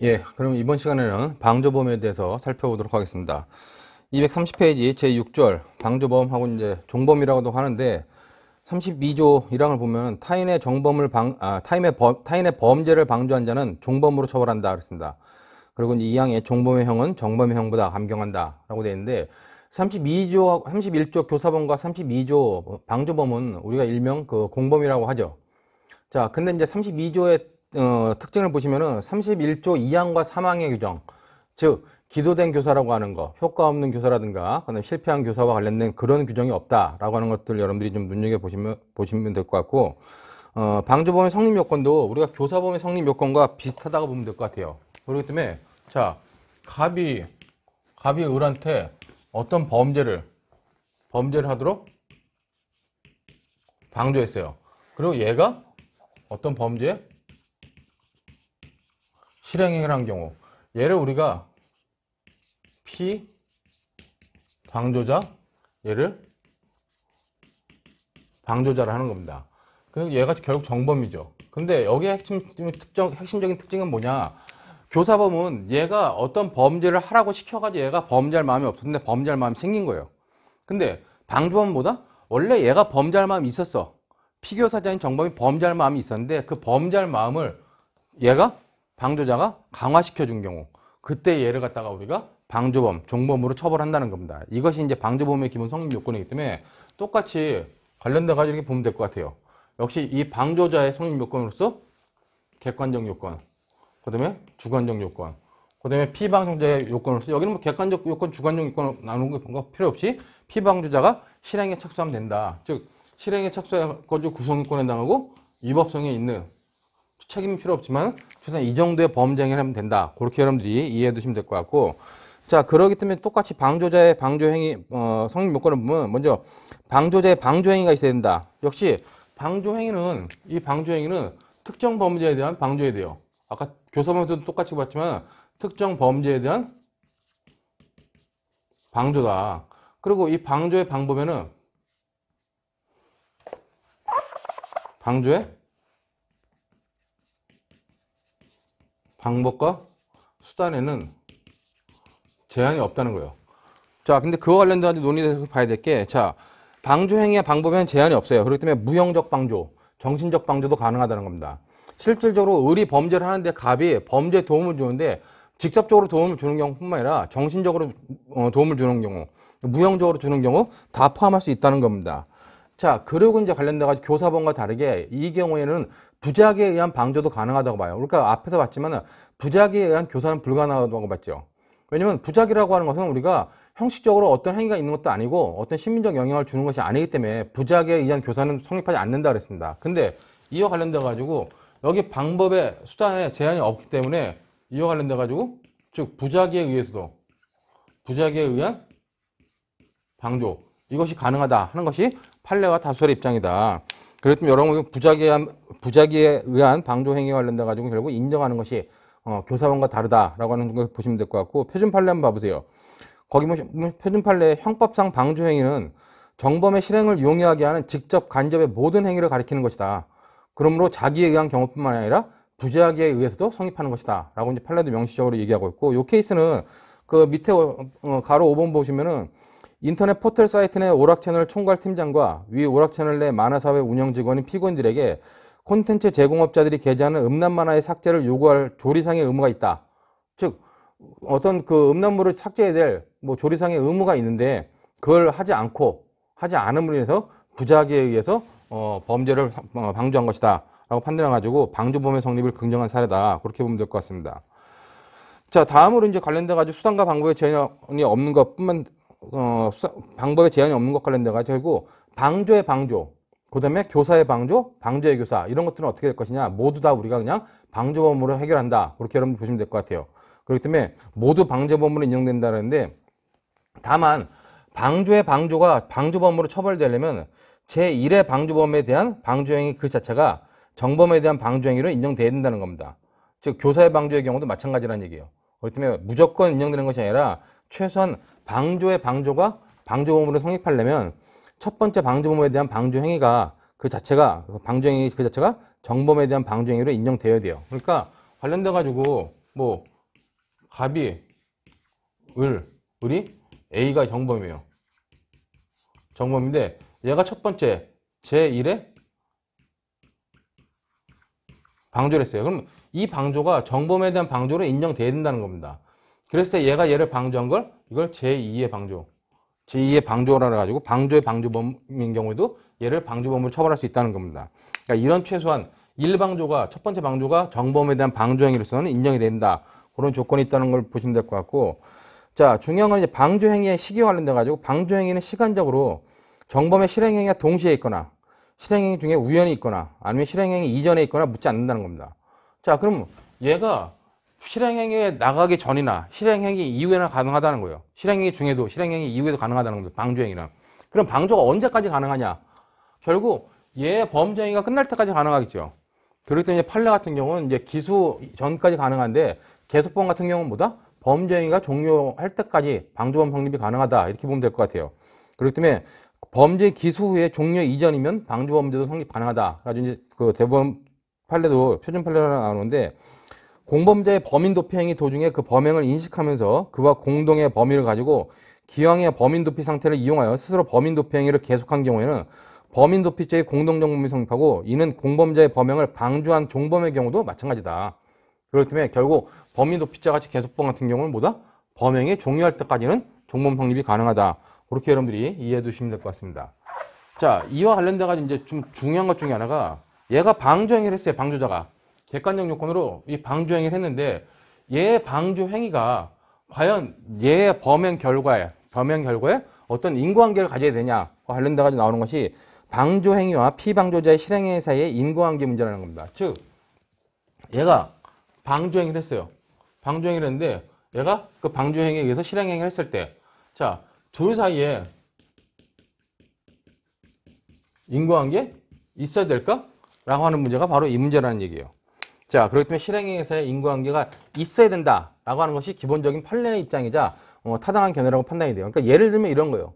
예, 그럼 이번 시간에는 방조범에 대해서 살펴보도록 하겠습니다. 230페이지 제6절 방조범하고 이제 종범이라고도 하는데 32조 1항을 보면 타인의 범죄를 방조한 자는 종범으로 처벌한다 그랬습니다. 그리고 이제 2항의 종범의 형은 정범의 형보다 감경한다라고 되어 있는데 31조 교사범과 32조 방조범은 우리가 일명 그 공범이라고 하죠. 자, 근데 이제 32조의 특징을 보시면은 31조 2항과 3항의 규정, 즉 기도된 교사라고 하는 거, 효과 없는 교사라든가 그다음에 실패한 교사와 관련된 그런 규정이 없다라고 하는 것들 여러분들이 좀 눈여겨 보시면 될 것 같고, 방조범의 성립 요건도 우리가 교사범의 성립 요건과 비슷하다고 보면 될 것 같아요. 그렇기 때문에 자, 갑이 을한테 어떤 범죄를 하도록 방조했어요. 그리고 얘가 어떤 범죄에 실행행위를 한 경우, 얘를 우리가 피방조자, 얘를 방조자를 하는 겁니다. 그래서 얘가 결국 정범이죠. 근데 여기에 핵심적인 특징은 뭐냐? 교사범은 얘가 어떤 범죄를 하라고 시켜가지고 얘가 범죄할 마음이 없었는데 범죄할 마음이 생긴 거예요. 근데 방조범보다 원래 얘가 범죄할 마음이 있었어. 피교사자인 정범이 범죄할 마음이 있었는데 그 범죄할 마음을 얘가 방조자가 강화시켜 준 경우, 그때 얘를 갖다가 우리가 방조범, 종범으로 처벌한다는 겁니다. 이것이 이제 방조범의 기본 성립 요건이기 때문에 똑같이 관련돼 가지고 이렇게 보면 될 것 같아요. 역시 이 방조자의 성립 요건으로서 객관적 요건, 그다음에 주관적 요건, 그다음에 피방조자의 요건으로서 여기는 뭐 객관적 요건, 주관적 요건 나누는 거 필요 없이 피방조자가 실행에 착수하면 된다. 즉 실행에 착수해가지고 구성요건에 해당하고 위법성에 있는, 책임이 필요 없지만 최소한 이 정도의 범죄 행위를 하면 된다. 그렇게 여러분들이 이해해 두시면 될 것 같고, 자, 그러기 때문에 똑같이 방조자의 방조행위 성립 요건을 보면 먼저 방조자의 방조행위가 있어야 된다. 역시 이 방조행위는 특정 범죄에 대한 방조해야 돼요. 아까 교사범에서도 똑같이 봤지만 특정 범죄에 대한 방조다. 그리고 이 방조의 방법에는 방조의 방법과 수단에는 제한이 없다는 거예요. 자, 근데 그와 관련된 논의를 봐야 될 게, 자, 방조행위의 방법에는 제한이 없어요. 그렇기 때문에 무형적 방조, 정신적 방조도 가능하다는 겁니다. 실질적으로 을이 범죄를 하는데 갑이 범죄에 도움을 주는데 직접적으로 도움을 주는 경우뿐만 아니라 정신적으로 도움을 주는 경우, 무형적으로 주는 경우 다 포함할 수 있다는 겁니다. 자, 그리고 이제 관련돼가지고 교사범과 다르게 이 경우에는 부작에 의한 방조도 가능하다고 봐요. 그러니까 앞에서 봤지만 부작에 의한 교사는 불가능하다고 봤죠. 왜냐면 부작이라고 하는 것은 우리가 형식적으로 어떤 행위가 있는 것도 아니고 어떤 심리적 영향을 주는 것이 아니기 때문에 부작에 의한 교사는 성립하지 않는다 그랬습니다. 근데 이와 관련돼 가지고 여기 방법의 수단에 제한이 없기 때문에 이와 관련돼 가지고 즉 부작에 의한 방조, 이것이 가능하다 하는 것이 판례와 다수설의 입장이다. 그렇다면 여러분 부작에 의한 방조 행위와 관련돼 가지고 결국 인정하는 것이 교사범과 다르다라고 하는 걸 보시면 될 것 같고, 표준 판례 한번 봐보세요. 거기 보면 표준 판례 형법상 방조 행위는 정범의 실행을 용이하게 하는 직접 간접의 모든 행위를 가리키는 것이다. 그러므로 자기에 의한 경우뿐만 아니라 부작에 의해서도 성립하는 것이다. 라고 이제 판례도 명시적으로 얘기하고 있고, 이 케이스는 그 밑에 가로 5번 보시면은 인터넷 포털 사이트 내 오락채널 총괄 팀장과 위 오락채널 내 만화사회 운영 직원인 피고인들에게 콘텐츠 제공업자들이 게재하는 음란 만화의 삭제를 요구할 조리상의 의무가 있다. 즉 어떤 그 음란물을 삭제해야 될 뭐 조리상의 의무가 있는데 그걸 하지 않음으로 인해서 부작에 의해서 범죄를 방조한 것이다 라고 판단해가지고 방조범의 성립을 긍정한 사례다. 그렇게 보면 될 것 같습니다. 자, 다음으로 이제 관련돼 가지고 수단과 방법의 제한이 없는 것뿐만 방법의 제한이 없는 것 관련돼 가지고 결국 방조의 방조, 그다음에 교사의 방조, 방조의 교사, 이런 것들은 어떻게 될 것이냐, 모두 다 우리가 그냥 방조범으로 해결한다. 그렇게 여러분 보시면 될 것 같아요. 그렇기 때문에 모두 방조범으로 인정된다는데, 다만 방조의 방조가 방조범으로 처벌되려면 제1의 방조범에 대한 방조행위 그 자체가 정범에 대한 방조행위로 인정돼야 된다는 겁니다. 즉 교사의 방조의 경우도 마찬가지라는 얘기예요. 그렇기 때문에 무조건 인정되는 것이 아니라 최소한 방조의 방조가 방조범으로 성립하려면 첫 번째 방조범에 대한 방조행위가 그 자체가 방조행위 그 자체가 정범에 대한 방조행위로 인정되어야 돼요. 그러니까 관련돼 가지고 뭐 갑이 을이 A가 정범이에요. 정범인데 얘가 첫 번째 제1의 방조를 했어요. 그럼 이 방조가 정범에 대한 방조로 인정돼야 된다는 겁니다. 그랬을 때 얘가 얘를 방조한 걸 이걸 제2의 방조, 제2의 방조라 가지고 방조의 방조범인 경우에도 얘를 방조범으로 처벌할 수 있다는 겁니다. 그러니까 이런 최소한 1방조가 첫 번째 방조가 정범에 대한 방조 행위로서는 인정이 된다. 그런 조건이 있다는 걸 보시면 될 것 같고, 자, 중요한 건 이제 방조 행위의 시기와 관련돼 가지고 방조 행위는 시간적으로 정범의 실행 행위가 동시에 있거나 실행 행위 중에 우연히 있거나 아니면 실행 행위 이전에 있거나 묻지 않는다는 겁니다. 자, 그럼 얘가 실행행위에 나가기 전이나 실행행위 이후에나 가능하다는 거예요. 실행행위 중에도 실행행위 이후에도 가능하다는 겁니다. 방조행위는. 그럼 방조가 언제까지 가능하냐? 결국 얘 범죄행위가 끝날 때까지 가능하겠죠. 그렇기 때문에 판례 같은 경우는 이제 기수 전까지 가능한데 계속범 같은 경우는 뭐다? 범죄행위가 종료할 때까지 방조범 성립이 가능하다. 이렇게 보면 될 것 같아요. 그렇기 때문에 범죄 기수 후에 종료 이전이면 방조범죄도 성립 가능하다. 그래가지고 이제 그 대법원 판례도 표준 판례로 나오는데 공범죄의 범인 도피 행위 도중에 그 범행을 인식하면서 그와 공동의 범위를 가지고 기왕의 범인 도피 상태를 이용하여 스스로 범인 도피 행위를 계속한 경우에는 범인 도피죄의 공동정범이 성립하고 이는 공범죄의 범행을 방조한 종범의 경우도 마찬가지다. 그렇기 때문에 결국 범인 도피죄 같이 계속범 같은 경우는 뭐다? 범행이 종료할 때까지는 종범 성립이 가능하다. 그렇게 여러분들이 이해해 두시면 될 것 같습니다. 자, 이와 관련돼 가지고 이제 좀 중요한 것 중에 하나가 얘가 방조 행위를 했어요. 방조자가. 객관적 요건으로 이 방조 행위를 했는데 얘 방조 행위가 과연 얘 범행 결과에 어떤 인과관계를 가져야 되냐 관련돼 가지고 나오는 것이 방조 행위와 피방조자의 실행 행위 사이의 인과관계 문제라는 겁니다. 즉 얘가 방조 행위를 했어요. 방조 행위를 했는데 얘가 그 방조 행위에 의해서 실행 행위를 했을 때 자, 둘 사이에 인과관계 있어야 될까? 라고 하는 문제가 바로 이 문제라는 얘기예요. 자, 그렇기 때문에 실행행위에서의 인과관계가 있어야 된다라고 하는 것이 기본적인 판례의 입장이자 타당한 견해라고 판단이 돼요. 그러니까 예를 들면 이런 거예요.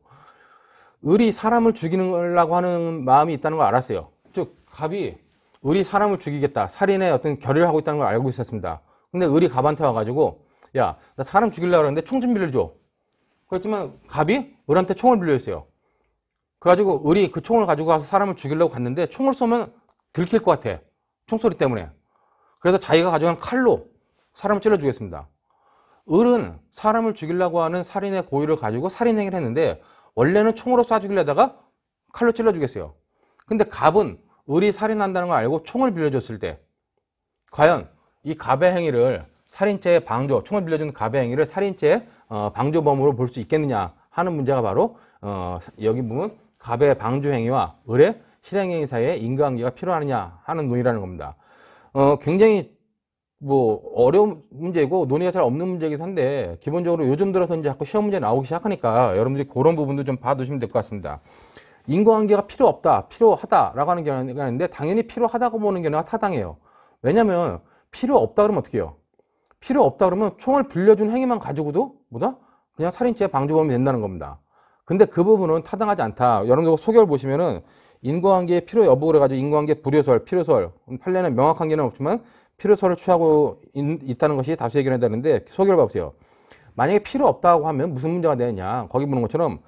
을이 사람을 죽이려고 하는 마음이 있다는 걸 알았어요. 즉, 갑이 을이 사람을 죽이겠다. 살인의 어떤 결의를 하고 있다는 걸 알고 있었습니다. 근데 을이 갑한테 와가지고 야, 나 사람 죽이려고 하는데 총 좀 빌려줘. 그렇지만 갑이 을한테 총을 빌려줬어요. 그래가지고 을이 그 총을 가지고 가서 사람을 죽이려고 갔는데 총을 쏘면 들킬 것 같아. 총소리 때문에. 그래서 자기가 가져간 칼로 사람을 찔러 죽였습니다. 을은 사람을 죽이려고 하는 살인의 고의를 가지고 살인행위를 했는데 원래는 총으로 쏴 죽이려다가 칼로 찔러 죽였어요. 근데 갑은 을이 살인한다는 걸 알고 총을 빌려줬을 때 과연 이 갑의 행위를 살인죄의 방조, 총을 빌려준 갑의 행위를 살인죄의 방조범으로 볼 수 있겠느냐 하는 문제가 바로 여기 보면 갑의 방조 행위와 을의 실행행위 사이에 인과관계가 필요하느냐 하는 논의라는 겁니다. 굉장히 뭐 어려운 문제고 논의가 잘 없는 문제이긴 한데 기본적으로 요즘 들어서 이제 자꾸 시험 문제 나오기 시작하니까 여러분들이 그런 부분도 좀 봐두시면 될 것 같습니다. 인과관계가 필요 없다, 필요하다라고 하는 견해가 있는데 당연히 필요하다고 보는 견해가 타당해요. 왜냐하면 필요 없다 그러면 어떻게 해요? 필요 없다 그러면 총을 빌려준 행위만 가지고도 뭐다? 그냥 살인죄 방조범이 된다는 겁니다. 근데 그 부분은 타당하지 않다. 여러분들 소개를 보시면은 인과관계의 필요 여부 그래가지고 인과관계 불효설, 필요설 판례는 명확한 게는 없지만 필요설을 취하고 있다는 것이 다수의 견해가 되는데 소개를 봐보세요. 만약에 필요 없다고 하면 무슨 문제가 되느냐? 거기 보는 것처럼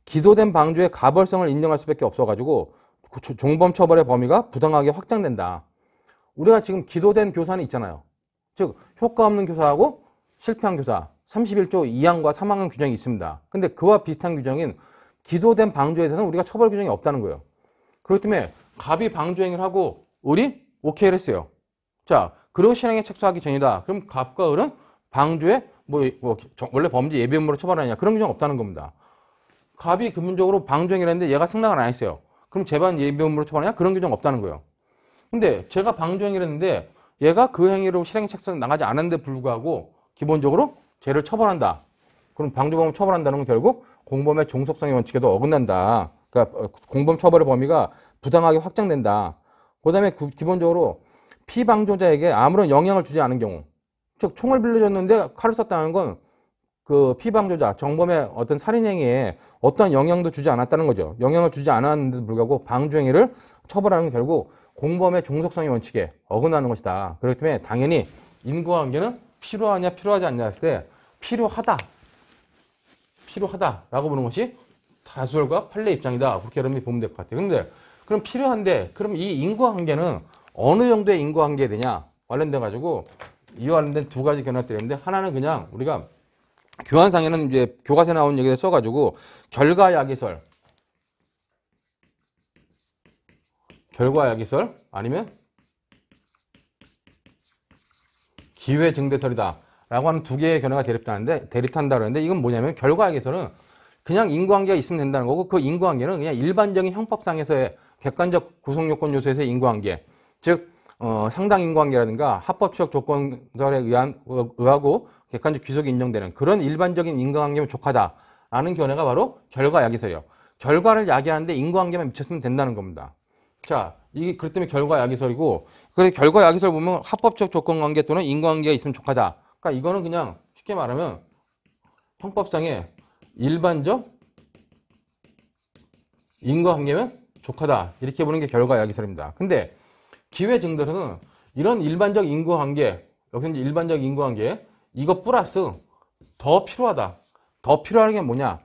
기도된 방조의 가벌성을 인정할 수밖에 없어가지고 종범 처벌의 범위가 부당하게 확장된다. 우리가 지금 기도된 교사는 있잖아요. 즉 효과 없는 교사하고 실패한 교사 31조 2항과 3항은 규정이 있습니다. 근데 그와 비슷한 규정인 기도된 방조에 대해서는 우리가 처벌 규정이 없다는 거예요. 그렇기 때문에 갑이 방조행위를 하고 을이 오케이를 했어요. 자, 그리고 실행에 착수하기 전이다. 그럼 갑과 을은 방조에 원래 범죄 예비범으로 처벌하느냐 그런 규정 없다는 겁니다. 갑이 근본적으로 방조행위를 했는데 얘가 승낙을 안 했어요. 그럼 재반 예비범으로 처벌하냐 그런 규정 없다는 거예요. 근데 제가 방조행위를 했는데 얘가 그 행위로 실행에 착수 나가지 않았는데 불구하고 기본적으로 쟤를 처벌한다. 그럼 방조범을 처벌한다는 건 결국 공범의 종속성의 원칙에도 어긋난다. 그러니까 공범 처벌의 범위가 부당하게 확장된다. 그 다음에 기본적으로 피방조자에게 아무런 영향을 주지 않은 경우, 즉 총을 빌려줬는데 칼을 썼다는 건 그 피방조자, 정범의 어떤 살인행위에 어떤 영향도 주지 않았다는 거죠. 영향을 주지 않았는데도 불구하고 방조행위를 처벌하는 건 결국 공범의 종속성의 원칙에 어긋나는 것이다. 그렇기 때문에 당연히 인과관계는 필요하냐 필요하지 않냐 했을 때 필요하다라고 보는 것이 다수결과 판례 입장이다. 그렇게 여러분이 보면 될 것 같아요. 근데 그럼 필요한데 그럼 이 인과관계는 어느 정도의 인과관계 되냐 관련돼 가지고 이와 관련된 두 가지 견해가 있는데 하나는 그냥 우리가 교환상에는 이제 교과서에 나온 얘기를 써가지고 결과야기설 아니면 기회증대설이다 라고 하는 두 개의 견해가 대립한다 그러는데 이건 뭐냐면 결과야기설은 그냥 인과관계가 있으면 된다는 거고 그 인과관계는 그냥 일반적인 형법상에서의 객관적 구성요건 요소에서의 인과관계 즉 상당 인과관계라든가 합법적 조건들에 의하고 객관적 귀속이 인정되는 그런 일반적인 인과관계면 족하다라는 견해가 바로 결과야기설이에요. 결과를 야기하는데 인과관계만 미쳤으면 된다는 겁니다. 자, 이게 그렇기 때문에 결과야기설이고 그래서 결과야기설 보면 합법적 조건관계 또는 인과관계가 있으면 족하다. 그러니까 이거는 그냥 쉽게 말하면 형법상의 일반적 인과관계면 족하다. 이렇게 보는 게 결과야기설입니다. 근데 기회증대설은 이런 일반적 인과관계 여기서 이제 일반적 인과관계 이거 플러스 더 필요하다. 더 필요한 게 뭐냐?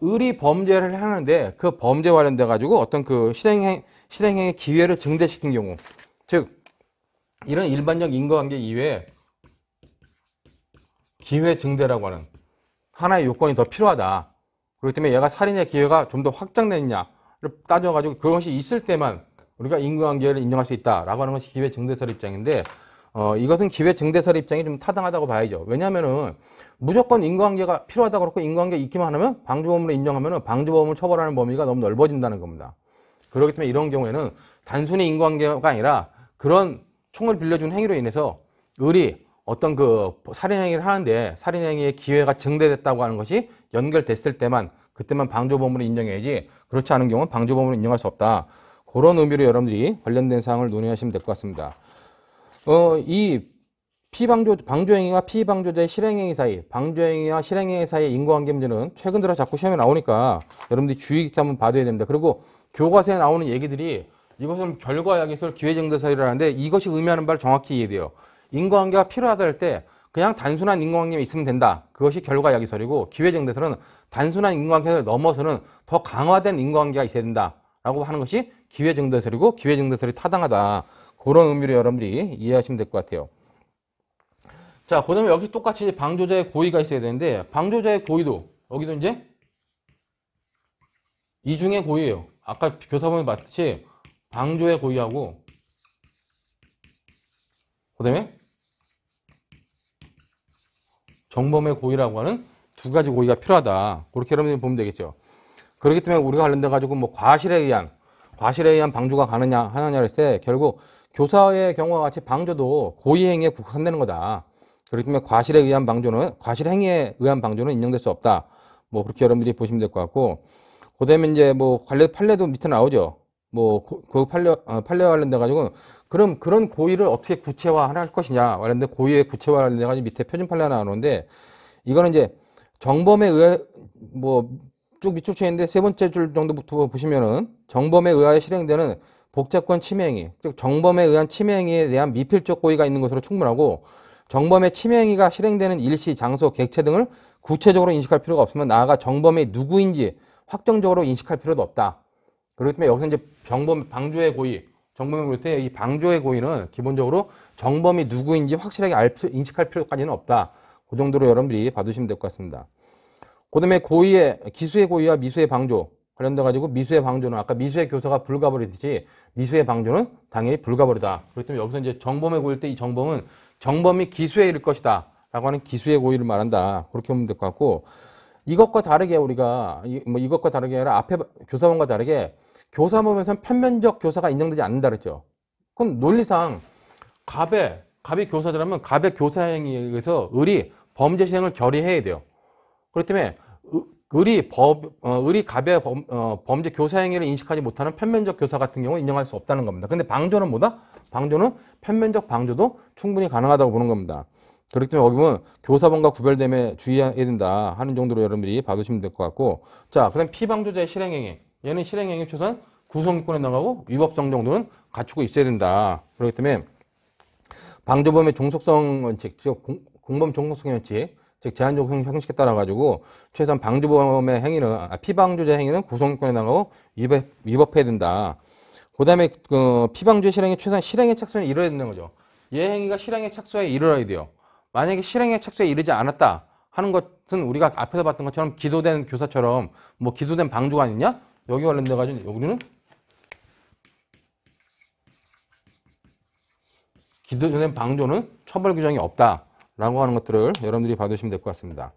의리 범죄를 하는데 그 범죄 관련돼 가지고 어떤 그 실행행의 기회를 증대시킨 경우, 즉 이런 일반적 인과관계 이외에 기회 증대라고 하는 하나의 요건이 더 필요하다. 그렇기 때문에 얘가 살인의 기회가 좀 더 확장되느냐를 따져가지고 그것이 있을 때만 우리가 인과관계를 인정할 수 있다라고 하는 것이 기회 증대설 입장인데 이것은 기회 증대설 입장이 좀 타당하다고 봐야죠. 왜냐하면은 무조건 인과관계가 필요하다 그렇고 인과관계 있기만 하면 방조범으로 인정하면은 방조범을 처벌하는 범위가 너무 넓어진다는 겁니다. 그렇기 때문에 이런 경우에는 단순히 인과관계가 아니라 그런 총을 빌려준 행위로 인해서 을이 어떤 그 살인행위를 하는데 살인행위의 기회가 증대됐다고 하는 것이 연결됐을 때만 그때만 방조범으로 인정해야지 그렇지 않은 경우는 방조범으로 인정할 수 없다. 그런 의미로 여러분들이 관련된 사항을 논의하시면 될 것 같습니다. 이 방조행위와 피방조자의 실행행위 사이, 방조행위와 실행행위 사이의 인과관계 문제는 최근 들어 자꾸 시험에 나오니까 여러분들이 주의 깊게 한번 봐둬야 됩니다. 그리고 교과서에 나오는 얘기들이 이것은 결과야기설, 기회증대설이라는데 이것이 의미하는 바를 정확히 이해돼요. 인과관계가 필요하다 할 때 그냥 단순한 인과관계만 있으면 된다. 그것이 결과야기설이고 기회증대설은 단순한 인과관계를 넘어서는 더 강화된 인과관계가 있어야 된다. 라고 하는 것이 기회증대설이고 기회증대설이 타당하다. 그런 의미로 여러분들이 이해하시면 될 것 같아요. 자, 그 다음에 여기 똑같이 방조자의 고의가 있어야 되는데 방조자의 고의도 여기도 이제 이중의 고의예요. 아까 교사본에 봤듯이 방조의 고의하고 그 다음에 정범의 고의라고 하는 두 가지 고의가 필요하다. 그렇게 여러분들이 보면 되겠죠. 그렇기 때문에 우리가 관련돼 가지고 뭐 과실에 의한 방조가 가느냐 하느냐 했을 때 결국 교사의 경우와 같이 방조도 고의행위에 국한되는 거다. 그렇기 때문에 과실행위에 의한 방조는 인정될 수 없다. 뭐 그렇게 여러분들이 보시면 될 것 같고, 그다음에 이제 뭐 판례도 밑에 나오죠. 뭐 그 판례와 관련돼 가지고 그럼 그런 고의를 어떻게 구체화할 것이냐 관련된 고의의 구체화 관련돼 가지고 밑에 표준 판례가 나오는데 이거는 이제 정범에 의해 뭐 쭉 밑줄 쳐있는데 세 번째 줄 정도부터 보시면은 정범에 의하여 실행되는 복제권 침해행위, 즉 정범에 의한 침해행위에 대한 미필적 고의가 있는 것으로 충분하고 정범의 침해행위가 실행되는 일시, 장소, 객체 등을 구체적으로 인식할 필요가 없으면 나아가 정범이 누구인지 확정적으로 인식할 필요도 없다. 그렇기 때문에 여기서 이제 방조의 고의, 정범의 고의 때 이 방조의 고의는 기본적으로 정범이 누구인지 확실하게 인식할 필요까지는 없다. 그 정도로 여러분들이 봐두시면 될 것 같습니다. 그 다음에 기수의 고의와 미수의 방조 관련돼 가지고 미수의 방조는 아까 미수의 교사가 불가버리듯이 미수의 방조는 당연히 불가버리다. 그렇기 때문에 여기서 이제 정범의 고의일 때 이 정범은 정범이 기수에 이를 것이다 라고 하는 기수의 고의를 말한다. 그렇게 보면 될 것 같고, 이것과 다르게 우리가 이것과 다르게 아니라 앞에 교사범과 다르게 교사범에서는 편면적 교사가 인정되지 않는다 그랬죠. 그럼 논리상 갑이 교사들하면 갑의 교사 행위에 의해서 을이 범죄 시행을 결의해야 돼요. 그렇기 때문에 을이 갑의 범죄 교사 행위를 인식하지 못하는 편면적 교사 같은 경우는 인정할 수 없다는 겁니다. 근데 방조는 뭐다? 방조는 편면적 방조도 충분히 가능하다고 보는 겁니다. 그렇기 때문에 여기 보면 교사범과 구별됨에 주의해야 된다 하는 정도로 여러분들이 봐두시면 될 것 같고, 자, 그다음 피방조자의 실행행위. 얘는 실행행위 최소한 구성요건에 나가고 위법성 정도는 갖추고 있어야 된다. 그렇기 때문에 방조범의 종속성 원칙, 즉 공범 종속성 원칙, 즉 제한적 형식에 따라 가지고 최소한 방조범의 행위는 피방조제 행위는 구성권에 나가고 위법해야 된다. 그다음에 그 피방조의 실행이 최소한 실행의 착수에 이르러야 된다는 거죠. 얘 행위가 실행의 착수에 이르러야 돼요. 만약에 실행의 착수에 이르지 않았다 하는 것은 우리가 앞에서 봤던 것처럼 기도된 교사처럼 뭐 기도된 방조가 아니냐? 여기 관련돼 가지고 여기는 기도된 방조는 처벌 규정이 없다라고 하는 것들을 여러분들이 봐두시면 될 것 같습니다.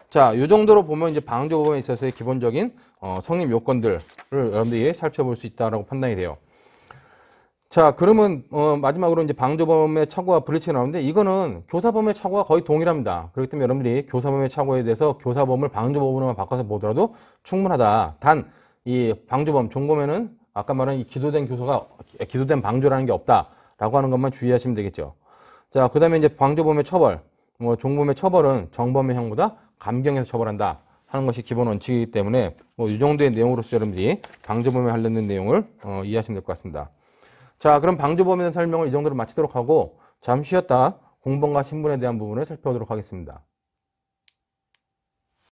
자, 이 정도로 보면 이제 방조법에 있어서의 기본적인 성립 요건들을 여러분들이 살펴볼 수 있다라고 판단이 돼요. 자, 그러면 마지막으로 이제 방조범의 착오와 불이치가 나오는데 이거는 교사범의 착오와 거의 동일합니다. 그렇기 때문에 여러분들이 교사범의 착오에 대해서 교사범을 방조범으로만 바꿔서 보더라도 충분하다. 단 이 방조범, 종범에는 아까 말한 이 기도된 교사가 기도된 방조라는 게 없다라고 하는 것만 주의하시면 되겠죠. 자, 그다음에 이제 방조범의 처벌, 종범의 처벌은 정범의 형보다 감경해서 처벌한다 하는 것이 기본 원칙이기 때문에 이 정도의 내용으로서 여러분들이 방조범에 관련된 내용을 이해하시면 될 것 같습니다. 자, 그럼 방조범에 대한 설명을 이 정도로 마치도록 하고 잠시 쉬었다 공범과 신분에 대한 부분을 살펴보도록 하겠습니다.